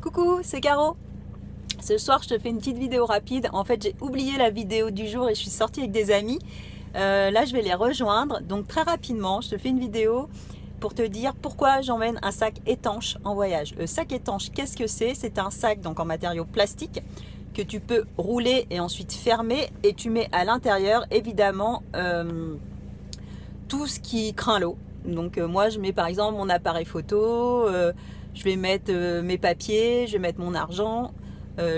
Coucou, c'est Caro. Ce soir, je te fais une petite vidéo rapide. En fait, j'ai oublié la vidéo du jour et je suis sortie avec des amis. Là, je vais les rejoindre. Donc, très rapidement, je te fais une vidéo pour te dire pourquoi j'emmène un sac étanche en voyage. Le sac étanche, qu'est-ce que c'est? C'est un sac donc en matériau plastique que tu peux rouler et ensuite fermer. Et tu mets à l'intérieur, évidemment, tout ce qui craint l'eau. Donc, moi, je mets par exemple mon appareil photo. Je vais mettre mes papiers, je vais mettre mon argent,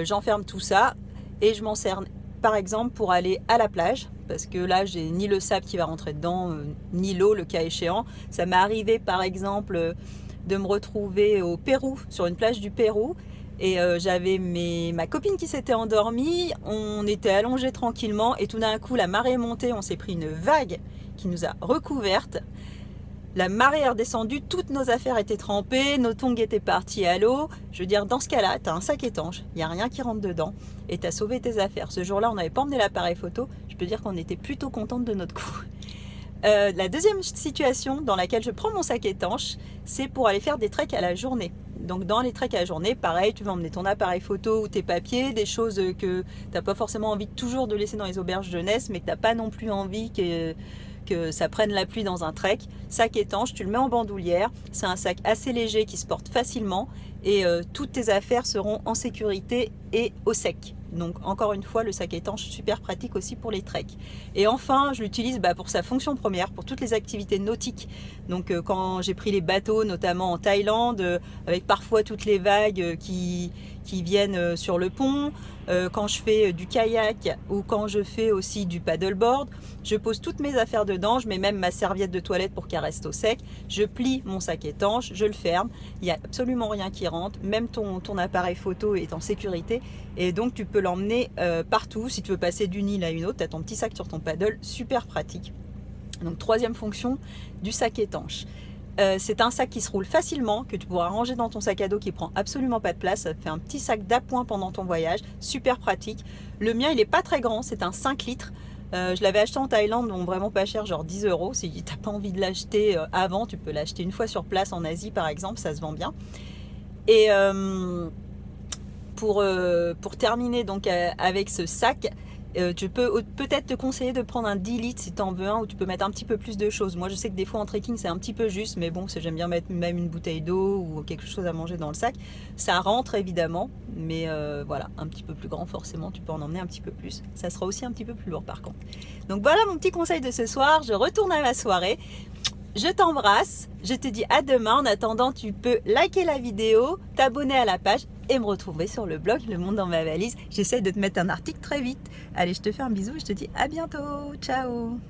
j'enferme tout ça et je m'en sers par exemple pour aller à la plage parce que là j'ai ni le sable qui va rentrer dedans ni l'eau le cas échéant. Ça m'est arrivé par exemple de me retrouver au Pérou, sur une plage du Pérou et j'avais ma copine qui s'était endormie, on était allongés tranquillement et tout d'un coup la marée est montée, on s'est pris une vague qui nous a recouvertes. La marée est redescendue, toutes nos affaires étaient trempées, nos tongs étaient partis à l'eau. Je veux dire, dans ce cas-là, tu as un sac étanche, il n'y a rien qui rentre dedans et tu as sauvé tes affaires. Ce jour-là, on n'avait pas emmené l'appareil photo. Je peux dire qu'on était plutôt contente de notre coup. La deuxième situation dans laquelle je prends mon sac étanche, c'est pour aller faire des treks à la journée. Donc dans les treks à la journée, pareil, tu vas emmener ton appareil photo ou tes papiers, des choses que tu n'as pas forcément envie toujours de laisser dans les auberges jeunesse, mais que tu n'as pas non plus envie que ça prenne la pluie dans un trek. Sac étanche, tu le mets en bandoulière, c'est un sac assez léger qui se porte facilement et toutes tes affaires seront en sécurité et au sec. Donc encore une fois, le sac étanche, super pratique aussi pour les treks. Et enfin, je l'utilise pour sa fonction première, pour toutes les activités nautiques. Donc quand j'ai pris les bateaux, notamment en Thaïlande, avec parfois toutes les vagues qui viennent sur le pont, quand je fais du kayak ou quand je fais aussi du paddleboard, je pose toutes mes affaires dedans, je mets même ma serviette de toilette pour qu'elle reste au sec, je plie mon sac étanche, je le ferme, il n'y a absolument rien qui rentre, même ton appareil photo est en sécurité et donc tu peux l'emmener partout. Si tu veux passer d'une île à une autre, tu as ton petit sac sur ton paddle, super pratique. Donc troisième fonction du sac étanche. C'est un sac qui se roule facilement, que tu pourras ranger dans ton sac à dos qui prend absolument pas de place. Ça fait un petit sac d'appoint pendant ton voyage, super pratique. Le mien il est pas très grand, c'est un 5 litres. Je l'avais acheté en Thaïlande, donc vraiment pas cher, genre 10 €. Si tu n'as pas envie de l'acheter avant, tu peux l'acheter une fois sur place en Asie par exemple, ça se vend bien. Et pour terminer donc avec ce sac, tu peux peut-être te conseiller de prendre un 10 litres si tu en veux un, où tu peux mettre un petit peu plus de choses. Moi je sais que des fois en trekking c'est un petit peu juste, mais bon, j'aime bien mettre même une bouteille d'eau ou quelque chose à manger dans le sac. Ça rentre évidemment, mais voilà, un petit peu plus grand forcément, tu peux en emmener un petit peu plus. Ça sera aussi un petit peu plus lourd par contre. Donc voilà mon petit conseil de ce soir, je retourne à ma soirée. Je t'embrasse, je te dis à demain. En attendant, tu peux liker la vidéo, t'abonner à la page et me retrouver sur le blog Le Monde dans ma valise. J'essaie de te mettre un article très vite. Allez, je te fais un bisou et je te dis à bientôt. Ciao!